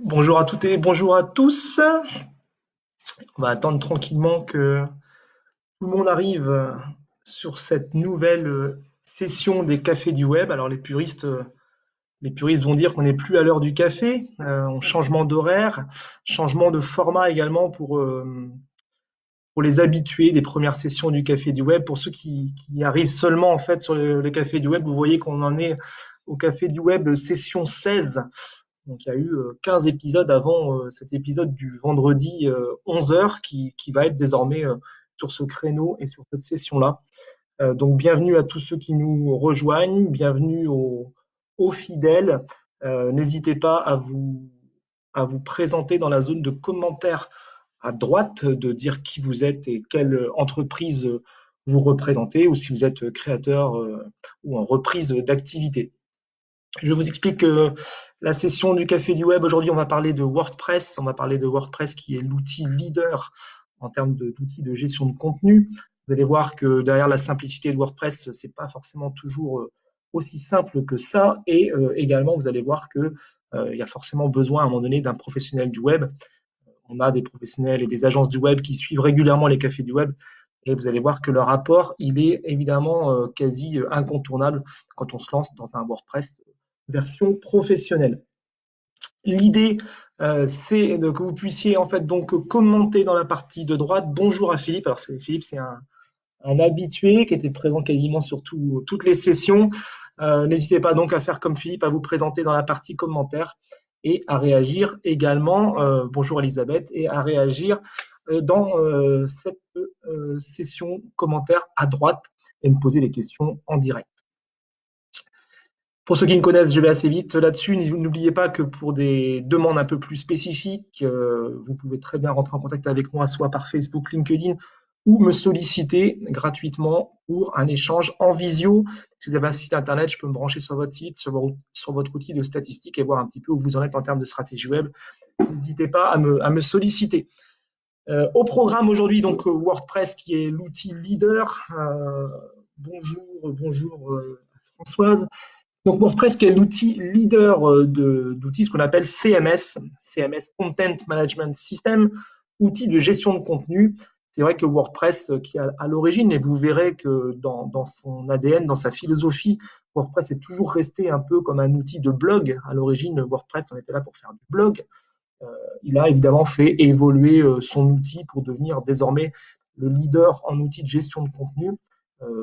Bonjour à toutes et bonjour à tous. On va attendre tranquillement que tout le monde arrive sur cette nouvelle session des cafés du web. Alors les puristes vont dire qu'on n'est plus à l'heure du café, on changement d'horaire, changement de format également pour les habitués des premières sessions du café du web. Pour ceux qui arrivent seulement en fait sur le café du web, vous voyez qu'on en est au café du web session 16. Donc il y a eu 15 épisodes avant cet épisode du vendredi 11 heures qui va être désormais sur ce créneau et sur cette session-là. Donc bienvenue à tous ceux qui nous rejoignent, bienvenue aux fidèles. N'hésitez pas à vous présenter dans la zone de commentaires à droite, de dire qui vous êtes et quelle entreprise vous représentez, ou si vous êtes créateur ou en reprise d'activité. Je vous explique la session du Café du Web. Aujourd'hui, on va parler de WordPress. On va parler de WordPress qui est l'outil leader en termes d'outils de gestion de contenu. Vous allez voir que derrière la simplicité de WordPress, c'est pas forcément toujours aussi simple que ça. Et également, vous allez voir que il y a forcément besoin à un moment donné d'un professionnel du web. On a des professionnels et des agences du web qui suivent régulièrement les cafés du web. Et vous allez voir que leur rapport, il est évidemment quasi incontournable quand on se lance dans un WordPress version professionnelle. L'idée, c'est que vous puissiez en fait donc commenter dans la partie de droite. Bonjour à Philippe. Alors Philippe, c'est un habitué qui était présent quasiment sur toutes les sessions. N'hésitez pas donc à faire comme Philippe, à vous présenter dans la partie commentaires et à réagir également. Bonjour Elisabeth, et à réagir dans cette session commentaires à droite et me poser les questions en direct. Pour ceux qui me connaissent, je vais assez vite là-dessus. N'oubliez pas que pour des demandes un peu plus spécifiques, vous pouvez très bien rentrer en contact avec moi, soit par Facebook, LinkedIn, ou me solliciter gratuitement pour un échange en visio. Si vous avez un site internet, je peux me brancher sur votre site, sur votre outil de statistiques et voir un petit peu où vous en êtes en termes de stratégie web. N'hésitez pas à me solliciter. Au programme aujourd'hui, donc WordPress qui est l'outil leader. Bonjour Françoise. Donc WordPress qui est l'outil leader d'outils, ce qu'on appelle CMS, CMS Content Management System, outil de gestion de contenu. C'est vrai que WordPress qui est à l'origine, et vous verrez que dans son ADN, dans sa philosophie, WordPress est toujours resté un peu comme un outil de blog. À l'origine, WordPress, on était là pour faire du blog. Il a évidemment fait évoluer son outil pour devenir désormais le leader en outil de gestion de contenu,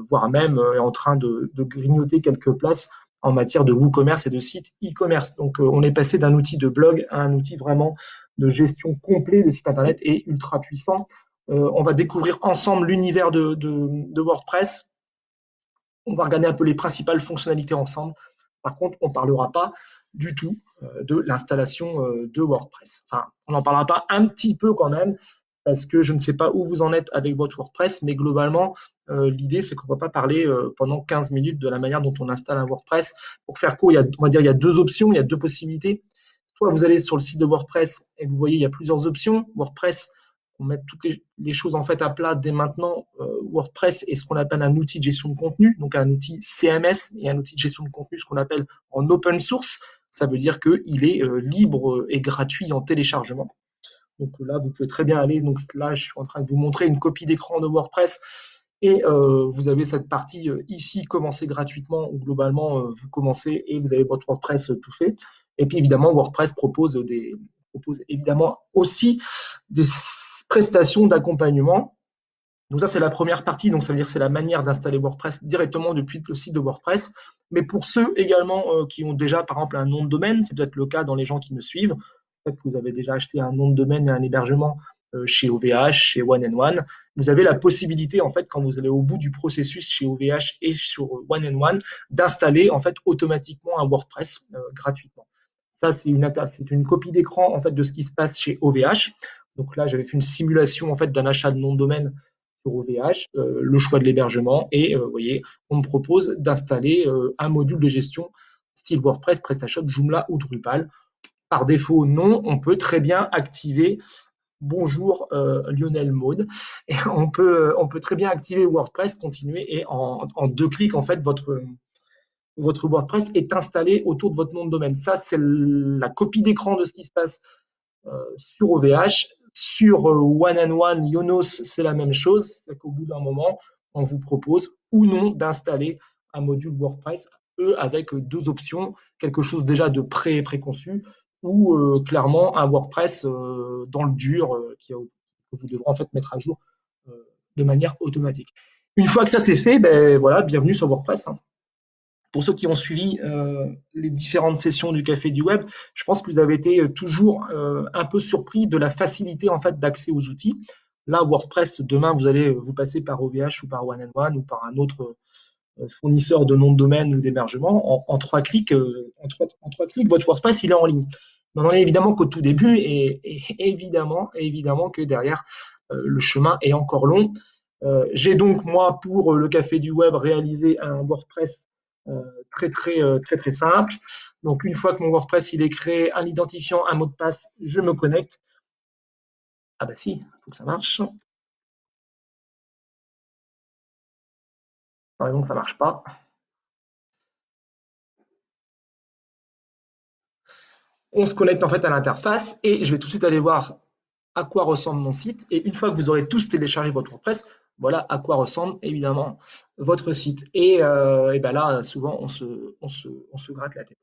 voire même est en train de grignoter quelques places en matière de WooCommerce et de sites e-commerce. Donc, on est passé d'un outil de blog à un outil vraiment de gestion complet de site internet et ultra puissant. On va découvrir ensemble l'univers de WordPress. On va regarder un peu les principales fonctionnalités ensemble. Par contre, on ne parlera pas du tout de l'installation de WordPress. Enfin, on en parlera pas un petit peu quand même, parce que je ne sais pas où vous en êtes avec votre WordPress, mais globalement, l'idée, c'est qu'on ne va pas parler pendant 15 minutes de la manière dont on installe un WordPress. Pour faire court, on va dire il y a deux options, il y a deux possibilités. Soit vous allez sur le site de WordPress et vous voyez, il y a plusieurs options. WordPress, on met toutes les choses en fait à plat dès maintenant. WordPress est ce qu'on appelle un outil de gestion de contenu, donc un outil CMS et un outil de gestion de contenu, ce qu'on appelle en open source. Ça veut dire qu'il est libre et gratuit en téléchargement. Donc là, vous pouvez très bien aller. Donc là, je suis en train de vous montrer une copie d'écran de WordPress. Et vous avez cette partie ici, commencer gratuitement, où globalement, vous commencez et vous avez votre WordPress tout fait. Et puis évidemment, WordPress propose évidemment aussi des prestations d'accompagnement. Donc ça, c'est la première partie. Donc ça veut dire que c'est la manière d'installer WordPress directement depuis le site de WordPress. Mais pour ceux également qui ont déjà, par exemple, un nom de domaine, c'est peut-être le cas dans les gens qui me suivent. Peut-être que vous avez déjà acheté un nom de domaine et un hébergement chez OVH, chez One and One. Vous avez la possibilité, en fait, quand vous allez au bout du processus chez OVH et sur One and One, d'installer en fait automatiquement un WordPress gratuitement. Ça, c'est une copie d'écran en fait de ce qui se passe chez OVH. Donc là, j'avais fait une simulation en fait d'un achat de nom de domaine sur OVH, le choix de l'hébergement et vous voyez, on me propose d'installer un module de gestion style WordPress, PrestaShop, Joomla ou Drupal. Par défaut, non, on peut très bien activer bonjour Lionel Maud. Et on peut très bien activer WordPress, continuer et en deux clics, en fait, votre WordPress est installé autour de votre nom de domaine. Ça, c'est la copie d'écran de ce qui se passe sur OVH. Sur One and One, Yonos, c'est la même chose. C'est qu'au bout d'un moment, on vous propose ou non d'installer un module WordPress, eux, avec deux options, quelque chose déjà de préconçu ou clairement un WordPress dans le dur que vous devrez en fait mettre à jour euh, de manière automatique. Une fois que ça c'est fait, ben voilà, bienvenue sur WordPress, hein. Pour ceux qui ont suivi les différentes sessions du Café du Web, je pense que vous avez été toujours un peu surpris de la facilité en fait d'accès aux outils. Là, WordPress, demain, vous allez vous passer par OVH ou par One and One ou par un autre fournisseur de nom de domaine ou d'hébergement. En trois clics, en trois clics, votre WordPress il est en ligne. Mais on en est évidemment qu'au tout début et évidemment que derrière, le chemin est encore long. J'ai donc, moi, pour le Café du Web, réalisé un WordPress très simple. Donc, une fois que mon WordPress il est créé, un identifiant, un mot de passe, je me connecte. Ah bah si, il faut que ça marche. Par exemple, ça ne marche pas. On se connecte en fait à l'interface et je vais tout de suite aller voir à quoi ressemble mon site. Et une fois que vous aurez tous téléchargé votre WordPress, voilà à quoi ressemble évidemment votre site. Et ben là, souvent, on se gratte la tête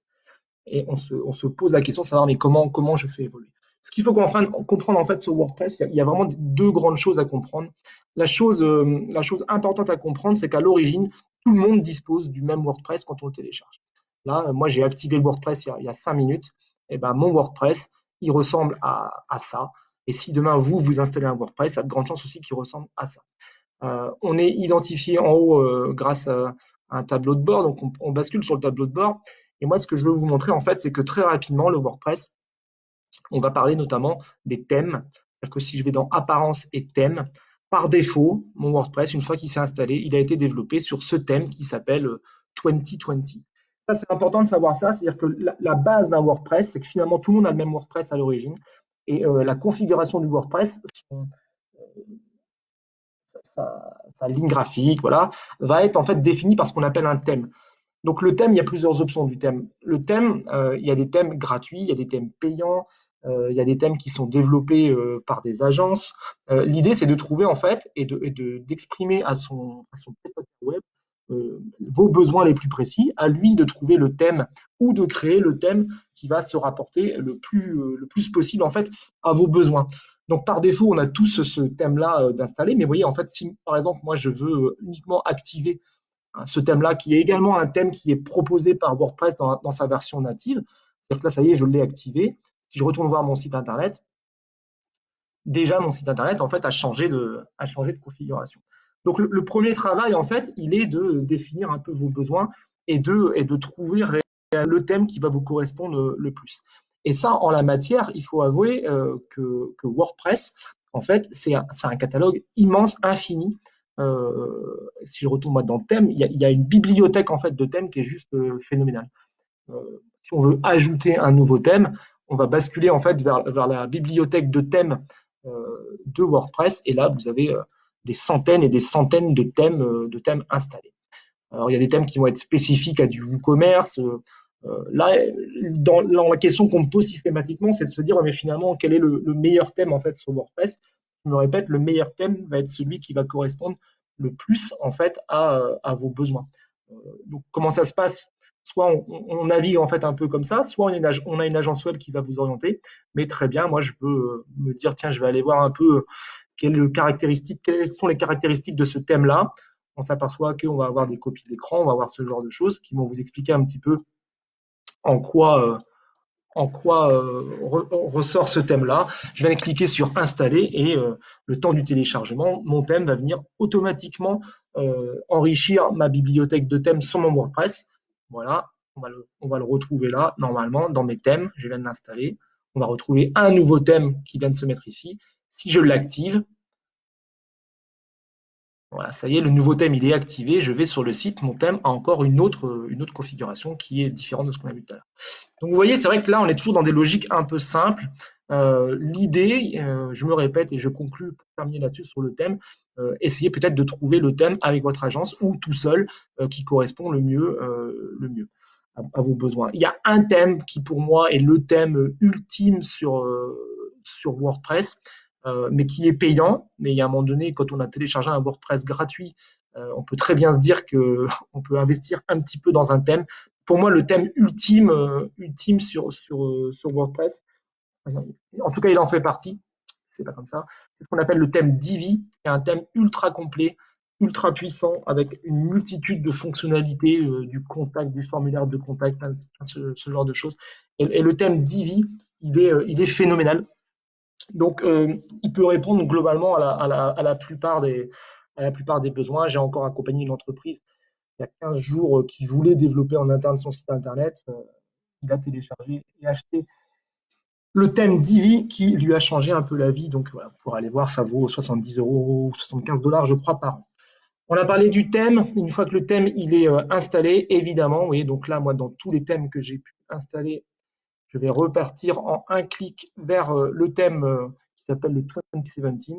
et on se pose la question de savoir mais comment je fais évoluer. Ce qu'il faut comprendre en fait sur WordPress, il y a vraiment deux grandes choses à comprendre. La chose importante à comprendre, c'est qu'à l'origine, tout le monde dispose du même WordPress quand on le télécharge. Là, moi, j'ai activé le WordPress il y a 5 minutes. Et ben, mon WordPress, il ressemble à ça. Et si demain, vous installez un WordPress, il y a de grandes chances aussi qu'il ressemble à ça. On est identifié en haut grâce à un tableau de bord. Donc, on bascule sur le tableau de bord. Et moi, ce que je veux vous montrer, en fait, c'est que très rapidement, le WordPress, on va parler notamment des thèmes. C'est-à-dire que si je vais dans Apparence et thèmes, par défaut, mon WordPress, une fois qu'il s'est installé, il a été développé sur ce thème qui s'appelle 2020. Ça, c'est important de savoir ça. C'est-à-dire que la base d'un WordPress, c'est que finalement, tout le monde a le même WordPress à l'origine. Et la configuration du WordPress, sa ligne graphique, voilà, va être en fait définie par ce qu'on appelle un thème. Donc le thème, il y a plusieurs options du thème. Le thème, il y a des thèmes gratuits, il y a des thèmes payants, il y a des thèmes qui sont développés par des agences. L'idée, c'est de trouver en fait d'exprimer à son prestataire web vos besoins les plus précis, à lui de trouver le thème ou de créer le thème qui va se rapporter le plus possible en fait à vos besoins. Donc par défaut, on a tous ce thème-là d'installer, mais vous voyez, en fait, si par exemple, moi, je veux uniquement activer ce thème-là, qui est également un thème qui est proposé par WordPress dans sa version native. C'est-à-dire que là, ça y est, je l'ai activé. Si je retourne voir mon site internet, déjà mon site internet en fait a changé de configuration. Donc le premier travail en fait, il est de définir un peu vos besoins et de trouver le thème qui va vous correspondre le plus. Et ça, en la matière, il faut avouer que WordPress, en fait, c'est un catalogue immense, infini. Si je retourne moi dans le thème, il y a une bibliothèque en fait de thèmes qui est juste phénoménale. Si on veut ajouter un nouveau thème, on va basculer en fait vers la bibliothèque de thèmes de WordPress et là vous avez des centaines et des centaines de thèmes installés. Alors il y a des thèmes qui vont être spécifiques à du WooCommerce. Là, dans la question qu'on me pose systématiquement, c'est de se dire mais finalement quel est le meilleur thème en fait sur WordPress. Je me répète, le meilleur thème va être celui qui va correspondre le plus en fait à vos besoins. Donc comment ça se passe? Soit on navigue en fait un peu comme ça, soit on a une agence web qui va vous orienter. Mais très bien, moi je peux me dire tiens, je vais aller voir un peu quelles sont les caractéristiques de ce thème-là. On s'aperçoit qu'on va avoir des copies d'écran, on va avoir ce genre de choses qui vont vous expliquer un petit peu en quoi ressort ce thème-là. Je vais aller cliquer sur installer et le temps du téléchargement, mon thème va venir automatiquement enrichir ma bibliothèque de thèmes sur mon WordPress. Voilà, on va le retrouver là, normalement, dans mes thèmes. Je viens de l'installer. On va retrouver un nouveau thème qui vient de se mettre ici. Si je l'active, voilà, ça y est, le nouveau thème il est activé. Je vais sur le site, mon thème a encore une autre configuration qui est différente de ce qu'on a vu tout à l'heure. Donc vous voyez, c'est vrai que là, on est toujours dans des logiques un peu simples. L'idée, je me répète et je conclue pour terminer là-dessus sur le thème, essayez peut-être de trouver le thème avec votre agence ou tout seul qui correspond le mieux à vos besoins. Il y a un thème qui pour moi est le thème ultime sur WordPress, mais qui est payant. Mais il y a un moment donné, quand on a téléchargé un WordPress gratuit, on peut très bien se dire que on peut investir un petit peu dans un thème. Pour moi, le thème ultime sur WordPress, en tout cas, il en fait partie. C'est pas comme ça. C'est ce qu'on appelle le thème Divi, qui est un thème ultra complet, ultra puissant, avec une multitude de fonctionnalités, du contact, du formulaire de contact, ce genre de choses. Et le thème Divi, il est phénoménal. Donc, il peut répondre globalement à la plupart des besoins. J'ai encore accompagné une entreprise il y a 15 jours qui voulait développer en interne son site internet. Il a téléchargé et acheté le thème Divi qui lui a changé un peu la vie. Donc voilà, pour aller voir, ça vaut 70 euros ou 75 $, je crois, par an. On a parlé du thème. Une fois que le thème il est installé, évidemment, oui, donc là, moi, dans tous les thèmes que j'ai pu installer, je vais repartir en un clic vers le thème qui s'appelle le 2017.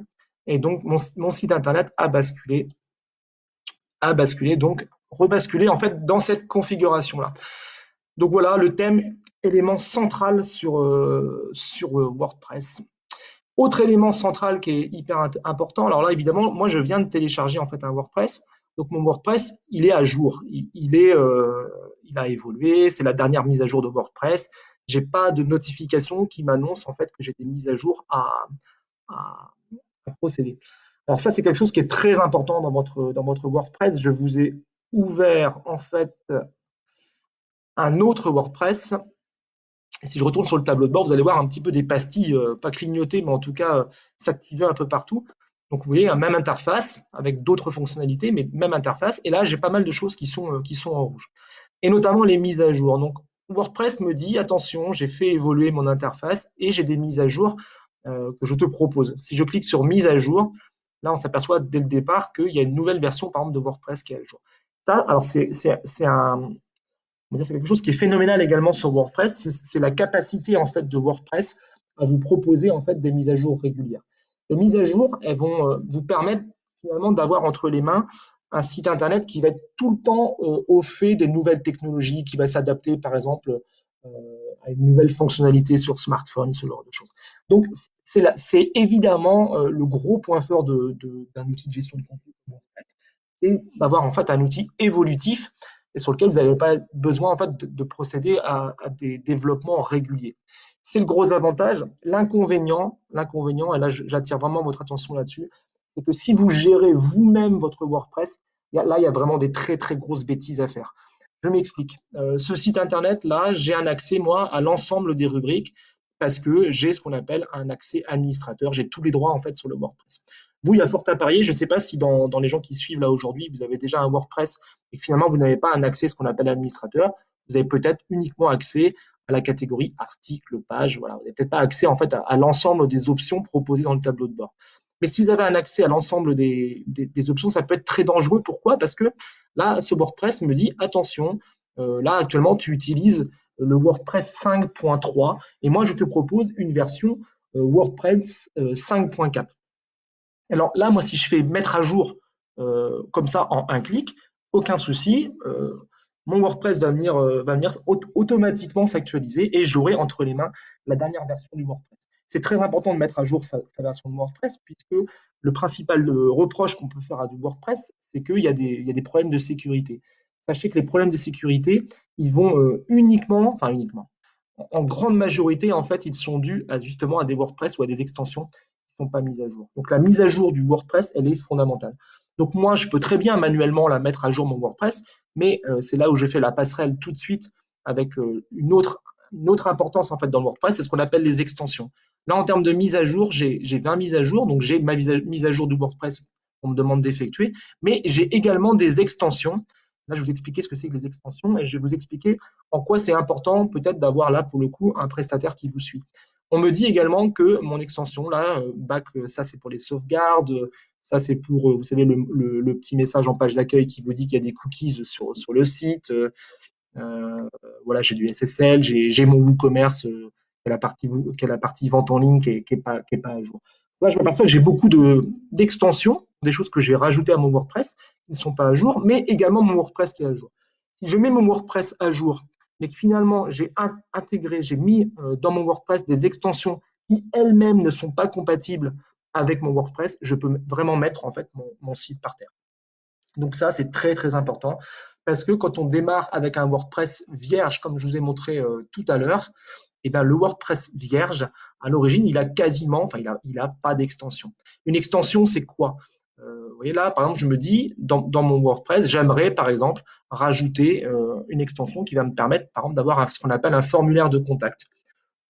Et donc, mon site internet a basculé, donc rebasculé en fait dans cette configuration-là. Donc voilà, le thème, élément central sur WordPress. Autre élément central qui est hyper important, alors là évidemment, moi je viens de télécharger en fait un WordPress, donc mon WordPress il est à jour, il a évolué, c'est la dernière mise à jour de WordPress. J'ai pas de notification qui m'annonce en fait que j'ai des mises à jour à, à procéder. Alors ça c'est quelque chose qui est très important dans votre WordPress. Je vous ai ouvert en fait un autre WordPress. Et si je retourne sur le tableau de bord, vous allez voir un petit peu des pastilles, pas clignotées, mais en tout cas s'activer un peu partout. Donc vous voyez, même interface avec d'autres fonctionnalités, mais même interface. Et là, j'ai pas mal de choses qui sont en rouge. Et notamment les mises à jour. Donc WordPress me dit, attention, j'ai fait évoluer mon interface et j'ai des mises à jour que je te propose. Si je clique sur mise à jour, là, on s'aperçoit dès le départ qu'il y a une nouvelle version, par exemple, de WordPress qui est à jour. Ça, alors c'est quelque chose qui est phénoménal également sur WordPress, c'est la capacité en fait de WordPress à vous proposer en fait des mises à jour régulières. Les mises à jour, elles vont vous permettre finalement d'avoir entre les mains un site internet qui va être tout le temps au fait des nouvelles technologies, qui va s'adapter par exemple euh, à une nouvelle fonctionnalité sur smartphone, ce genre de choses. Donc c'est évidemment le gros point fort d'un outil de gestion de contenu comme WordPress, et d'avoir en fait un outil évolutif et sur lequel vous n'avez pas besoin en fait de procéder à des développements réguliers. C'est le gros avantage. L'inconvénient, et là j'attire vraiment votre attention là-dessus, c'est que si vous gérez vous-même votre WordPress, là il y a vraiment des très très grosses bêtises à faire. Je m'explique. Ce site internet là, j'ai un accès moi à l'ensemble des rubriques parce que j'ai ce qu'on appelle un accès administrateur. J'ai tous les droits en fait sur le WordPress. Vous, il y a fort à parier. Je ne sais pas si dans les gens qui suivent là aujourd'hui, vous avez déjà un WordPress et que finalement vous n'avez pas un accès, ce qu'on appelle administrateur. Vous avez peut-être uniquement accès à la catégorie article, page. Voilà, vous n'avez peut-être pas accès en fait à l'ensemble des options proposées dans le tableau de bord. Mais si vous avez un accès à l'ensemble des options, ça peut être très dangereux. Pourquoi? Parce que là, ce WordPress me dit attention, là actuellement tu utilises le WordPress 5.3 et moi je te propose une version WordPress 5.4. Alors là, moi, si je fais mettre à jour comme ça en un clic, aucun souci, mon WordPress va venir automatiquement s'actualiser et j'aurai entre les mains la dernière version du WordPress. C'est très important de mettre à jour sa version de WordPress puisque le principal reproche qu'on peut faire à du WordPress, c'est qu'il y a des problèmes de sécurité. Sachez que les problèmes de sécurité, ils vont uniquement, en grande majorité, en fait, ils sont dus justement à des WordPress ou à des extensions qui ne sont pas mises à jour. Donc la mise à jour du WordPress, elle est fondamentale. Donc moi, je peux très bien manuellement la mettre à jour mon WordPress, mais c'est là où je fais la passerelle tout de suite avec une autre importance en fait dans le WordPress, c'est ce qu'on appelle les extensions. Là, en termes de mise à jour, j'ai 20 mises à jour, donc j'ai ma mise à jour du WordPress qu'on me demande d'effectuer, mais j'ai également des extensions. Là, je vais vous expliquer ce que c'est que les extensions et je vais vous expliquer en quoi c'est important peut-être d'avoir là pour le coup un prestataire qui vous suit. On me dit également que mon extension, là, back, ça c'est pour les sauvegardes, ça c'est pour, vous savez, le petit message en page d'accueil qui vous dit qu'il y a des cookies sur le site. Voilà, j'ai du SSL, j'ai mon WooCommerce qui est la partie vente en ligne qui est pas à jour. Là, je m'aperçois que j'ai beaucoup d'extensions, des choses que j'ai rajoutées à mon WordPress qui ne sont pas à jour, mais également mon WordPress qui est à jour. Si je mets mon WordPress à jour, mais que finalement j'ai intégré, j'ai mis dans mon WordPress des extensions qui elles-mêmes ne sont pas compatibles avec mon WordPress, je peux vraiment mettre en fait mon site par terre. Donc ça, c'est très très important parce que quand on démarre avec un WordPress vierge, comme je vous ai montré tout à l'heure, eh bien, le WordPress vierge, à l'origine, il a quasiment, enfin, il a pas d'extension. Une extension, c'est quoi? Vous voyez là, par exemple, je me dis, dans mon WordPress, j'aimerais, par exemple, rajouter une extension qui va me permettre, par exemple, d'avoir ce qu'on appelle un formulaire de contact.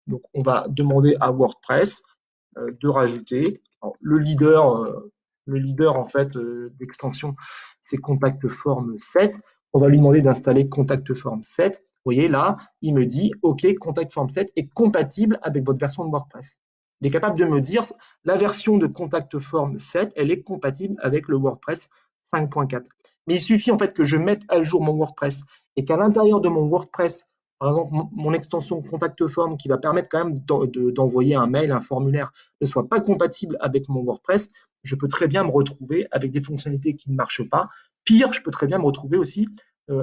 Donc, on va demander à WordPress de rajouter le leader en fait d'extension, c'est Contact Form 7. On va lui demander d'installer Contact Form 7. Vous voyez là, il me dit OK, Contact Form 7 est compatible avec votre version de WordPress. Il est capable de me dire la version de Contact Form 7, elle est compatible avec le WordPress 5.4. Mais il suffit en fait que je mette à jour mon WordPress et qu'à l'intérieur de mon WordPress, par exemple, mon extension Contact Form qui va permettre quand même d'envoyer un mail, un formulaire, ne soit pas compatible avec mon WordPress, je peux très bien me retrouver avec des fonctionnalités qui ne marchent pas. Pire, je peux très bien me retrouver aussi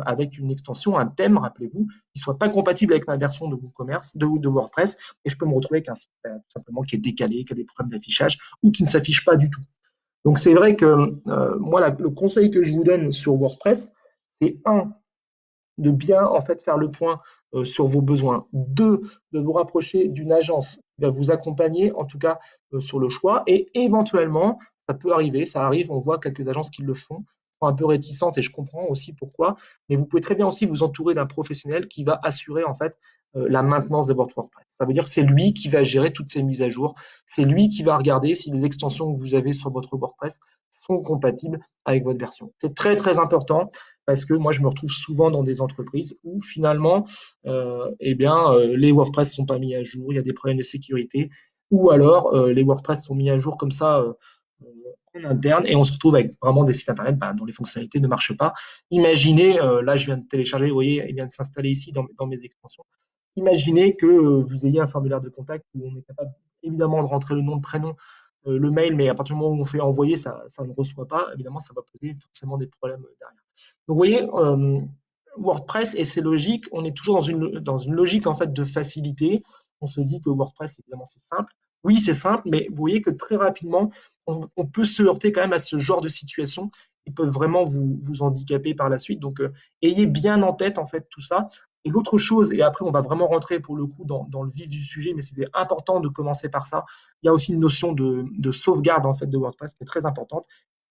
avec une extension, un thème, rappelez-vous, qui ne soit pas compatible avec ma version de WooCommerce, de WordPress, et je peux me retrouver avec un site tout simplement qui est décalé, qui a des problèmes d'affichage ou qui ne s'affiche pas du tout. Donc c'est vrai que moi, le conseil que je vous donne sur WordPress, c'est de bien en fait faire le point sur vos besoins. Deux, de vous rapprocher d'une agence qui va vous accompagner, en tout cas sur le choix. Et éventuellement, ça peut arriver, ça arrive, on voit quelques agences qui le font, sont un peu réticentes et je comprends aussi pourquoi. Mais vous pouvez très bien aussi vous entourer d'un professionnel qui va assurer en fait la maintenance de votre WordPress. Ça veut dire que c'est lui qui va gérer toutes ces mises à jour. C'est lui qui va regarder si les extensions que vous avez sur votre WordPress sont compatibles avec votre version. C'est très très important parce que moi je me retrouve souvent dans des entreprises où finalement les WordPress sont pas mis à jour, il y a des problèmes de sécurité, ou alors les WordPress sont mis à jour comme ça en interne et on se retrouve avec vraiment des sites internet dont les fonctionnalités ne marchent pas. Imaginez, là je viens de télécharger, vous voyez, il vient de s'installer ici dans mes extensions. Imaginez que vous ayez un formulaire de contact où on est capable évidemment de rentrer le nom, le prénom, le mail, mais à partir du moment où on fait envoyer, ça ne reçoit pas. Évidemment, ça va poser forcément des problèmes derrière. Donc, vous voyez, WordPress et ses logiques, on est toujours dans une logique en fait de facilité. On se dit que WordPress, évidemment, c'est simple. Oui, c'est simple, mais vous voyez que très rapidement, on peut se heurter quand même à ce genre de situation qui peuvent vraiment vous handicaper par la suite. Donc, ayez bien en tête en fait tout ça. Et l'autre chose, et après on va vraiment rentrer pour le coup dans le vif du sujet, mais c'était important de commencer par ça. Il y a aussi une notion de sauvegarde en fait de WordPress qui est très importante.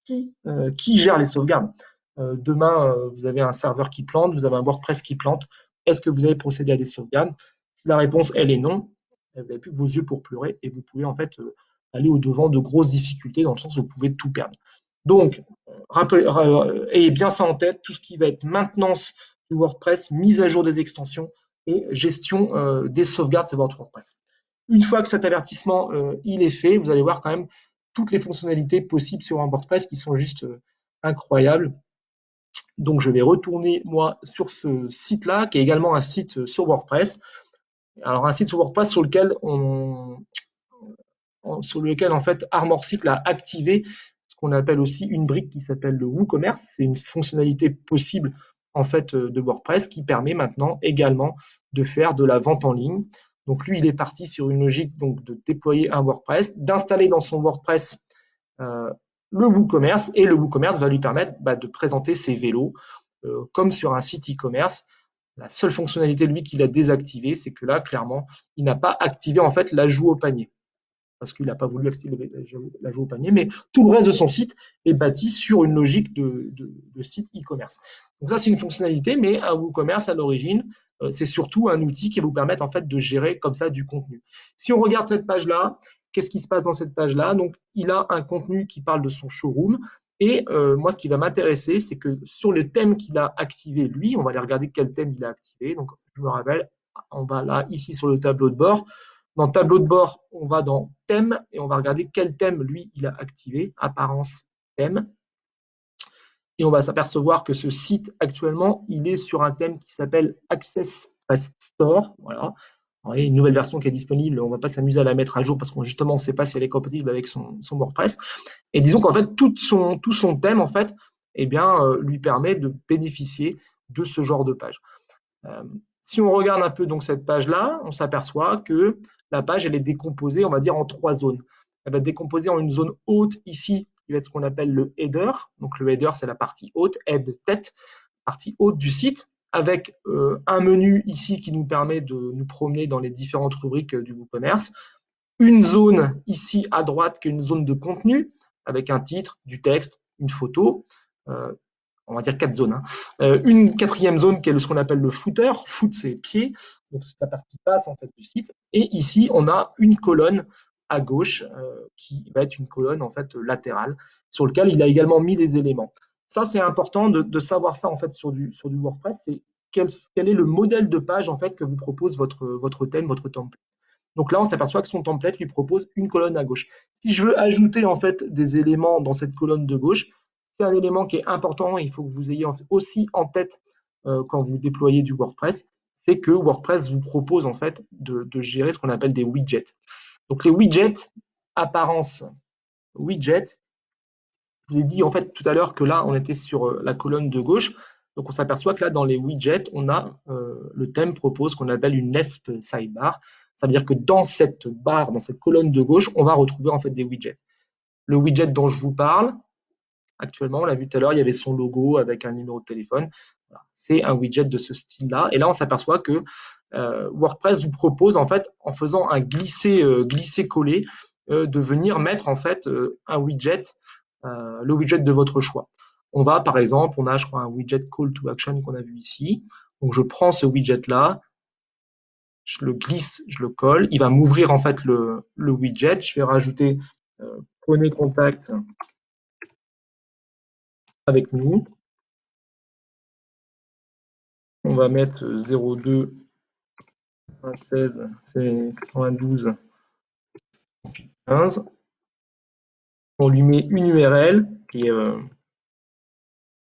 Qui gère les sauvegardes? Demain, vous avez un serveur qui plante, vous avez un WordPress qui plante. Est-ce que vous avez procédé à des sauvegardes? Si la réponse elle est non, vous n'avez plus que vos yeux pour pleurer et vous pouvez en fait aller au-devant de grosses difficultés dans le sens où vous pouvez tout perdre. Donc, ayez bien ça en tête, tout ce qui va être maintenance du WordPress, mise à jour des extensions et gestion des sauvegardes sur votre WordPress. Une fois que cet avertissement il est fait, vous allez voir quand même toutes les fonctionnalités possibles sur un WordPress qui sont juste incroyables. Donc, je vais retourner, moi, sur ce site-là, qui est également un site sur WordPress. Alors, un site sur WordPress sur lequel, en fait, ArmorSite l'a activé, ce qu'on appelle aussi une brique qui s'appelle le WooCommerce. C'est une fonctionnalité possible, en fait, de WordPress qui permet maintenant également de faire de la vente en ligne. Donc, lui, il est parti sur une logique donc, de déployer un WordPress, d'installer dans son WordPress le WooCommerce et le WooCommerce va lui permettre de présenter ses vélos comme sur un site e-commerce. La seule fonctionnalité, lui, qu'il a désactivée, c'est que là, clairement, il n'a pas activé en fait l'ajout au panier parce qu'il n'a pas voulu activer l'ajout au panier, mais tout le reste de son site est bâti sur une logique de site e-commerce. Donc ça, c'est une fonctionnalité, mais un WooCommerce, à l'origine, c'est surtout un outil qui va vous permettre en fait de gérer comme ça du contenu. Si on regarde cette page-là, qu'est-ce qui se passe dans cette page-là? Donc, il a un contenu qui parle de son showroom. Et moi, ce qui va m'intéresser, c'est que sur le thème qu'il a activé, lui, on va aller regarder quel thème il a activé. Donc, je me rappelle, on va là, ici, sur le tableau de bord. Dans le tableau de bord, on va dans thème et on va regarder quel thème, lui, il a activé. Apparence, thème. Et on va s'apercevoir que ce site, actuellement, il est sur un thème qui s'appelle Access Store. Voilà. Alors, il y a une nouvelle version qui est disponible, on ne va pas s'amuser à la mettre à jour parce qu'on justement on ne sait pas si elle est compatible avec son WordPress. Et disons qu'en fait, tout son thème, en fait, eh bien, lui permet de bénéficier de ce genre de page. Euh, Si on regarde un peu donc cette page-là, on s'aperçoit que la page, elle est décomposée, on va dire, en 3 zones. Elle va être décomposée en une zone haute ici, qui va être ce qu'on appelle le header. Donc le header, c'est la partie haute, head, tête, partie haute du site, avec un menu ici qui nous permet de nous promener dans les différentes rubriques du WooCommerce. Une zone ici à droite qui est une zone de contenu, avec un titre, du texte, une photo. Euh, on va dire 4 zones. Hein. Une quatrième zone qui est ce qu'on appelle le footer. Foot, c'est pied, donc c'est la partie basse en fait du site. Et ici, on a une colonne à gauche qui va être une colonne en fait latérale sur lequel il a également mis des éléments. Ça, c'est important de savoir ça en fait sur du WordPress. C'est quel est le modèle de page en fait que vous propose votre thème, votre template. Donc là, on s'aperçoit que son template lui propose une colonne à gauche. Si je veux ajouter en fait des éléments dans cette colonne de gauche, c'est un élément qui est important. Il faut que vous ayez aussi en tête quand vous déployez du WordPress, c'est que WordPress vous propose en fait de gérer ce qu'on appelle des widgets. Donc les widgets, apparence widget, je vous ai dit en fait tout à l'heure que là, on était sur la colonne de gauche. Donc on s'aperçoit que là, dans les widgets, on a le thème propose ce qu'on appelle une left sidebar. Ça veut dire que dans cette barre, dans cette colonne de gauche, on va retrouver en fait des widgets. Le widget dont je vous parle, actuellement, on l'a vu tout à l'heure, il y avait son logo avec un numéro de téléphone. Voilà. C'est un widget de ce style-là. Et là, on s'aperçoit que WordPress vous propose en fait, en faisant un glisser-coller, de venir mettre en fait un widget, le widget de votre choix. On va, par exemple, on a, je crois, un widget call to action qu'on a vu ici. Donc, je prends ce widget-là, je le glisse, je le colle. Il va m'ouvrir en fait le widget. Je vais rajouter prenez contact avec nous. On va mettre 02 96, c'est 92, 15. On lui met une URL qui est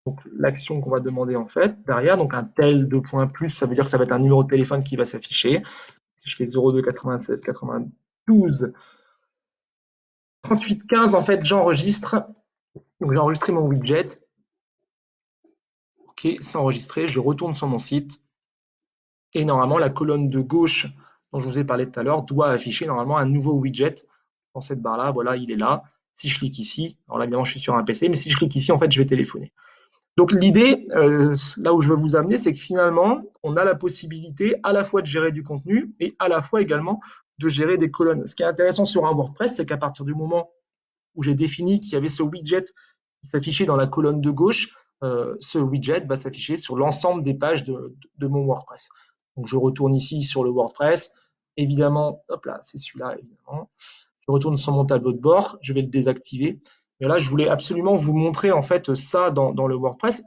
donc l'action qu'on va demander en fait derrière. Donc un tel 2 points plus, ça veut dire que ça va être un numéro de téléphone qui va s'afficher. Si je fais 02 96 92 38 15, en fait, j'enregistre. Donc j'ai enregistré mon widget. Ok, c'est enregistré. Je retourne sur mon site. Et normalement, la colonne de gauche dont je vous ai parlé tout à l'heure doit afficher normalement un nouveau widget dans cette barre-là. Voilà, il est là. Si je clique ici, alors là, évidemment, je suis sur un PC, mais si je clique ici, en fait, je vais téléphoner. Donc l'idée, là où je veux vous amener, c'est que finalement, on a la possibilité à la fois de gérer du contenu et à la fois également de gérer des colonnes. Ce qui est intéressant sur un WordPress, c'est qu'à partir du moment où j'ai défini qu'il y avait ce widget qui s'affichait dans la colonne de gauche, ce widget va s'afficher sur l'ensemble des pages de mon WordPress. Donc je retourne ici sur le WordPress. Évidemment, hop là, c'est celui-là, évidemment. Je retourne sur mon tableau de bord, je vais le désactiver. Mais là, je voulais absolument vous montrer en fait ça dans le WordPress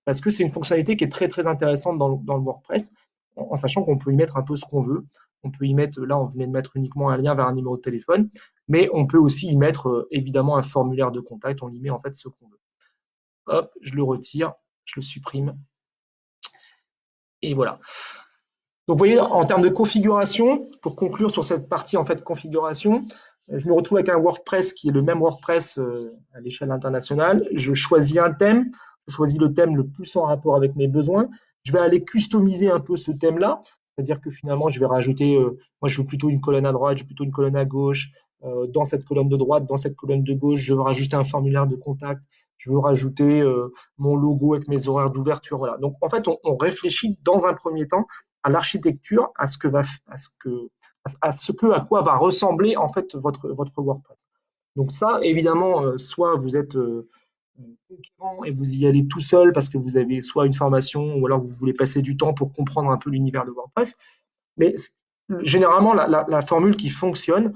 parce que c'est une fonctionnalité qui est très très intéressante dans le WordPress, en sachant qu'on peut y mettre un peu ce qu'on veut. On peut y mettre, là, on venait de mettre uniquement un lien vers un numéro de téléphone, mais on peut aussi y mettre évidemment un formulaire de contact. On y met en fait ce qu'on veut. Hop, je le retire, je le supprime, et voilà. Donc, vous voyez, en termes de configuration, pour conclure sur cette partie en fait configuration, je me retrouve avec un WordPress qui est le même WordPress à l'échelle internationale. Je choisis un thème, je choisis le thème le plus en rapport avec mes besoins. Je vais aller customiser un peu ce thème-là, c'est-à-dire que finalement, je vais rajouter, moi je veux plutôt une colonne à droite, je veux plutôt une colonne à gauche. Dans cette colonne de droite, dans cette colonne de gauche, je veux rajouter un formulaire de contact, je veux rajouter mon logo avec mes horaires d'ouverture. Voilà. Donc en fait, on réfléchit dans un premier temps à l'architecture, à ce à quoi va ressembler en fait votre WordPress. Donc ça, évidemment, soit vous êtes conquérant et vous y allez tout seul parce que vous avez soit une formation ou alors vous voulez passer du temps pour comprendre un peu l'univers de WordPress. Mais généralement, la formule qui fonctionne,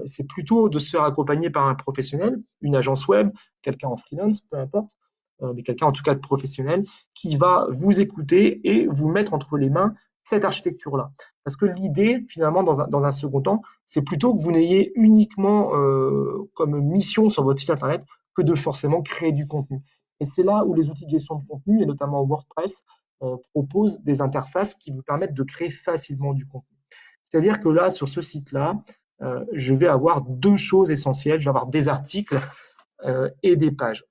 c'est plutôt de se faire accompagner par un professionnel, une agence web, quelqu'un en freelance, peu importe, mais quelqu'un en tout cas de professionnel, qui va vous écouter et vous mettre entre les mains cette architecture-là. Parce que l'idée, finalement, dans un second temps, c'est plutôt que vous n'ayez uniquement comme mission sur votre site Internet que de forcément créer du contenu. Et c'est là où les outils de gestion de contenu, et notamment WordPress, proposent des interfaces qui vous permettent de créer facilement du contenu. C'est-à-dire que là, sur ce site-là, je vais avoir deux choses essentielles. Je vais avoir des articles et des pages.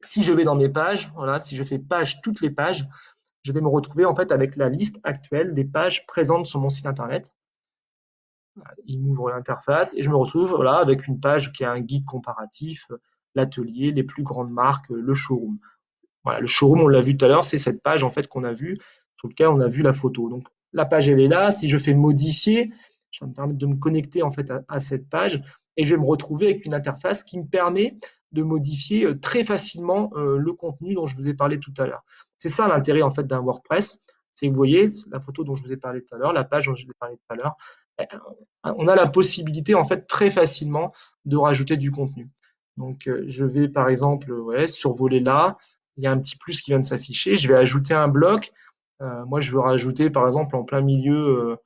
Si je vais dans mes pages, voilà, si je fais page toutes les pages, je vais me retrouver en fait avec la liste actuelle des pages présentes sur mon site internet. Il m'ouvre l'interface et je me retrouve voilà, avec une page qui a un guide comparatif, l'atelier, les plus grandes marques, le showroom. Voilà, le showroom, on l'a vu tout à l'heure, c'est cette page en fait qu'on a vue, sur laquelle on a vu la photo. Donc la page, elle est là. Si je fais modifier, ça va me permettre de me connecter en fait à cette page et je vais me retrouver avec une interface qui me permet de modifier très facilement le contenu dont je vous ai parlé tout à l'heure. C'est ça l'intérêt en fait d'un WordPress. C'est que vous voyez la photo dont je vous ai parlé tout à l'heure, la page dont je vous ai parlé tout à l'heure. On a la possibilité en fait très facilement de rajouter du contenu. Donc je vais par exemple ouais, survoler là. Il y a un petit plus qui vient de s'afficher. Je vais ajouter un bloc. Moi, je veux rajouter, par exemple, en plein milieu,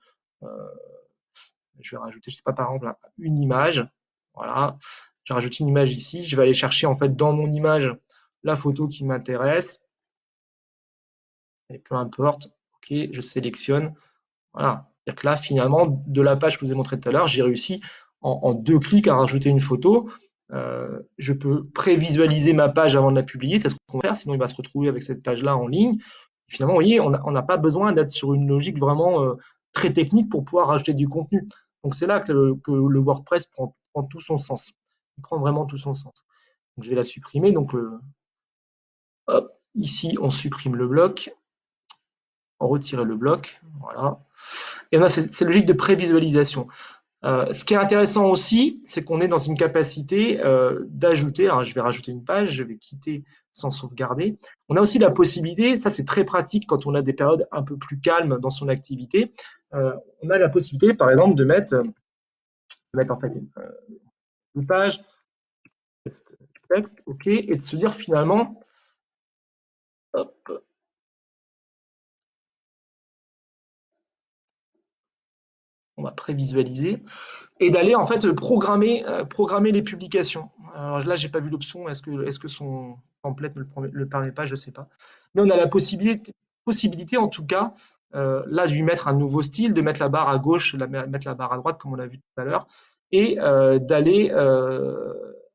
je vais rajouter, je sais pas, par exemple, une image. Voilà. Je rajoute une image ici. Je vais aller chercher, en fait, dans mon image, la photo qui m'intéresse. Et peu importe. OK, je sélectionne. Voilà. C'est-à-dire que là, finalement, de la page que je vous ai montré tout à l'heure, j'ai réussi en 2 clics à rajouter une photo. Je peux prévisualiser ma page avant de la publier, c'est ce qu'on va faire, sinon il va se retrouver avec cette page-là en ligne. Et finalement, vous voyez, on n'a pas besoin d'être sur une logique vraiment très technique pour pouvoir rajouter du contenu. Donc c'est là que le WordPress prend tout son sens. Il prend vraiment tout son sens. Donc je vais la supprimer. Donc hop, ici, on supprime le bloc, on retire le bloc. Voilà. Et on a cette logique de prévisualisation. Ce qui est intéressant aussi, c'est qu'on est dans une capacité d'ajouter, alors je vais rajouter une page, je vais quitter sans sauvegarder. On a aussi la possibilité, ça c'est très pratique quand on a des périodes un peu plus calmes dans son activité, on a la possibilité par exemple de mettre en fait une page, texte, ok, et de se dire finalement, hop, on va prévisualiser, et d'aller en fait programmer les publications. Alors là, j'ai pas vu l'option. Est-ce que son template ne le permet pas? Je sais pas. Mais on a la possibilité en tout cas là de lui mettre un nouveau style, de mettre la barre à gauche, mettre la barre à droite comme on a vu tout à l'heure, et d'aller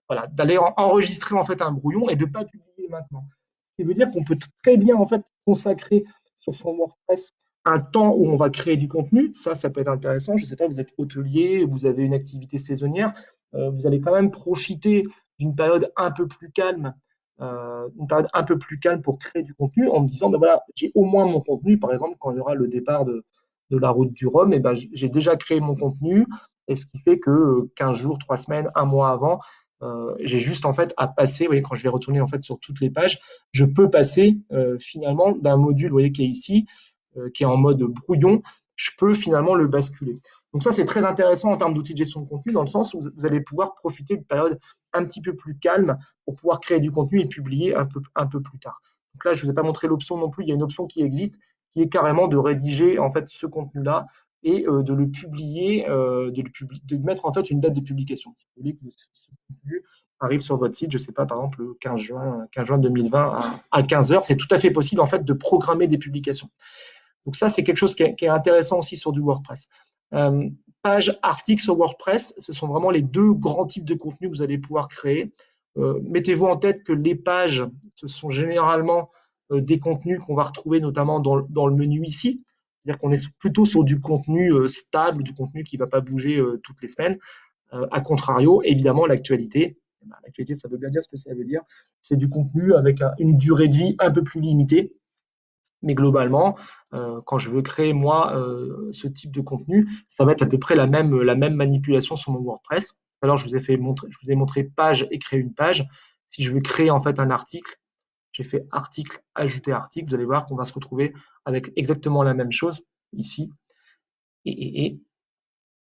voilà, d'aller enregistrer en fait un brouillon et de pas publier maintenant. Ce qui veut dire qu'on peut très bien en fait consacrer sur son WordPress un temps où on va créer du contenu. Ça peut être intéressant. Je ne sais pas, vous êtes hôtelier, vous avez une activité saisonnière, vous allez quand même profiter d'une période un peu plus calme, pour créer du contenu en me disant, ben voilà, j'ai au moins mon contenu. Par exemple, quand il y aura le départ de la route du Rhum, et ben, j'ai déjà créé mon contenu, et ce qui fait que 15 jours, 3 semaines, un mois avant, j'ai juste en fait à passer, vous voyez, quand je vais retourner en fait sur toutes les pages, je peux passer finalement d'un module, vous voyez, qui est ici, qui est en mode brouillon, je peux finalement le basculer. Donc ça, c'est très intéressant en termes d'outils de gestion de contenu, dans le sens où vous allez pouvoir profiter de périodes un petit peu plus calmes pour pouvoir créer du contenu et publier un peu plus tard. Donc là, je ne vous ai pas montré l'option non plus, il y a une option qui existe, qui est carrément de rédiger en fait ce contenu-là et de le publier, de mettre en fait une date de publication. Si vous voulez que ce contenu arrive sur votre site, je ne sais pas, par exemple le 15 juin 2020 à 15 heures, c'est tout à fait possible en fait de programmer des publications. Donc ça, c'est quelque chose qui est intéressant aussi sur du WordPress. Page, article sur WordPress, ce sont vraiment les deux grands types de contenus que vous allez pouvoir créer. Mettez-vous en tête que les pages, ce sont généralement des contenus qu'on va retrouver notamment dans le menu ici. C'est-à-dire qu'on est plutôt sur du contenu stable, du contenu qui ne va pas bouger toutes les semaines. A contrario, évidemment, l'actualité, l'actualité, ça veut bien dire ce que ça veut dire. C'est du contenu avec une durée de vie un peu plus limitée. Mais globalement, quand je veux créer moi ce type de contenu, ça va être à peu près la même manipulation sur mon WordPress. Alors je vous ai montré page et créer une page. Si je veux créer en fait un article, j'ai fait article, ajouter article. Vous allez voir qu'on va se retrouver avec exactement la même chose ici. Et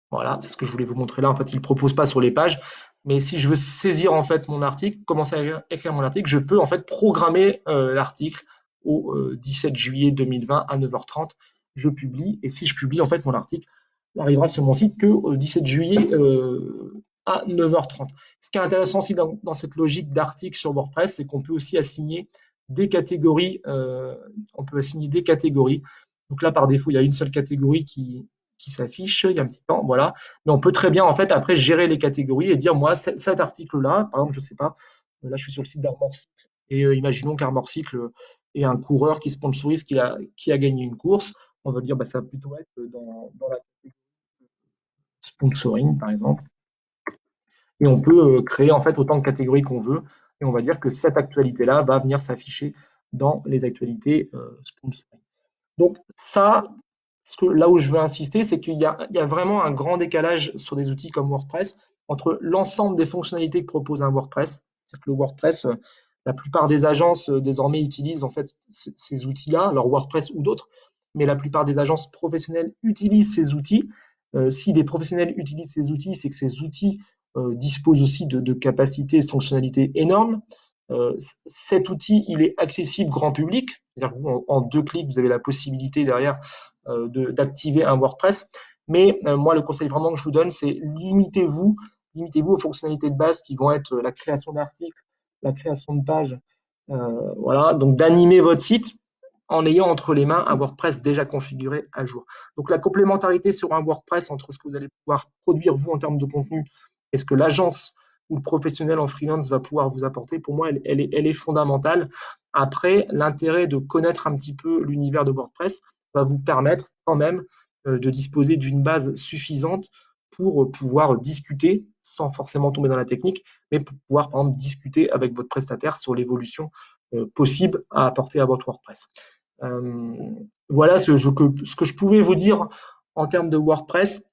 voilà, c'est ce que je voulais vous montrer là. En fait, il ne propose pas sur les pages. Mais si je veux saisir en fait mon article, commencer à écrire mon article, je peux en fait programmer l'article au 17 juillet 2020 à 9h30. Je publie. Et si je publie en fait mon article, il n'arrivera sur mon site qu'au 17 juillet à 9h30. Ce qui est intéressant aussi dans cette logique d'article sur WordPress, c'est qu'on peut aussi assigner des catégories. On peut assigner des catégories. Donc là, par défaut, il y a une seule catégorie qui qui s'affiche, il y a un petit temps, voilà. Mais on peut très bien, en fait, après, gérer les catégories et dire, moi, cet article-là, par exemple, je sais pas, là, je suis sur le site d'Armor Cycle, et imaginons qu'Armor Cycle est un coureur qui sponsorise, qui a gagné une course. On va dire, bah, ça va plutôt être dans la sponsoring, par exemple. Et on peut créer, en fait, autant de catégories qu'on veut. Et on va dire que cette actualité-là va venir s'afficher dans les actualités sponsoring. Donc ça, là où je veux insister, c'est qu'il y a vraiment un grand décalage sur des outils comme WordPress entre l'ensemble des fonctionnalités que propose un WordPress. C'est-à-dire que le WordPress, la plupart des agences désormais utilisent en fait ces outils-là, alors WordPress ou d'autres, mais la plupart des agences professionnelles utilisent ces outils. Si des professionnels utilisent ces outils, c'est que ces outils disposent aussi de capacités et de fonctionnalités énormes. Cet outil, il est accessible grand public. C'est-à-dire que vous, en 2 clics, vous avez la possibilité derrière d'activer un WordPress. Mais moi, le conseil vraiment que je vous donne, c'est limitez-vous aux fonctionnalités de base qui vont être la création d'articles, la création de pages, voilà, donc d'animer votre site en ayant entre les mains un WordPress déjà configuré à jour. Donc la complémentarité sur un WordPress entre ce que vous allez pouvoir produire vous en termes de contenu et ce que l'agence ou le professionnel en freelance va pouvoir vous apporter, pour moi, elle est fondamentale. Après, l'intérêt de connaître un petit peu l'univers de WordPress va vous permettre quand même de disposer d'une base suffisante pour pouvoir discuter, sans forcément tomber dans la technique, mais pour pouvoir, par exemple, discuter avec votre prestataire sur l'évolution possible à apporter à votre WordPress. Euh, voilà ce que je pouvais vous dire en termes de WordPress.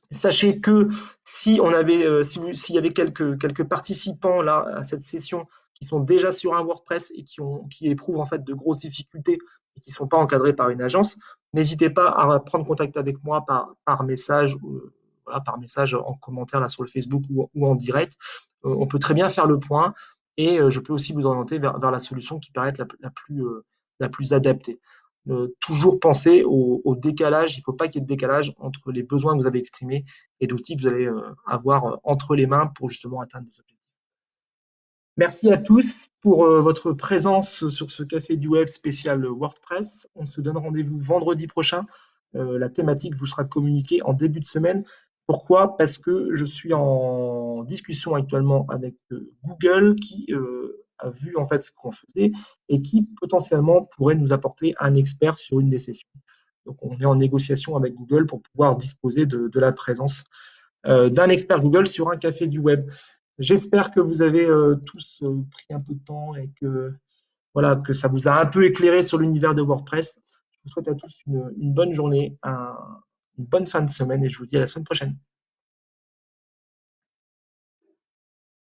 Sachez que si on avait, s'il y avait quelques participants là à cette session qui sont déjà sur un WordPress et qui éprouvent en fait de grosses difficultés et qui ne sont pas encadrés par une agence, n'hésitez pas à prendre contact avec moi par message, voilà, par message en commentaire là sur le Facebook ou en direct. On peut très bien faire le point et je peux aussi vous orienter vers la solution qui paraît être la plus adaptée. Toujours penser au décalage. Il ne faut pas qu'il y ait de décalage entre les besoins que vous avez exprimés et l'outil que vous allez avoir entre les mains pour justement atteindre des objectifs. Merci à tous pour votre présence sur ce Café du Web spécial WordPress. On se donne rendez-vous vendredi prochain. La thématique vous sera communiquée en début de semaine. Pourquoi? Parce que je suis en discussion actuellement avec Google qui a vu en fait ce qu'on faisait et qui potentiellement pourrait nous apporter un expert sur une des sessions. Donc on est en négociation avec Google pour pouvoir disposer de la présence d'un expert Google sur un café du web. J'espère que vous avez tous pris un peu de temps et que, voilà, que ça vous a un peu éclairé sur l'univers de WordPress. Je vous souhaite à tous une bonne journée, une bonne fin de semaine et je vous dis à la semaine prochaine.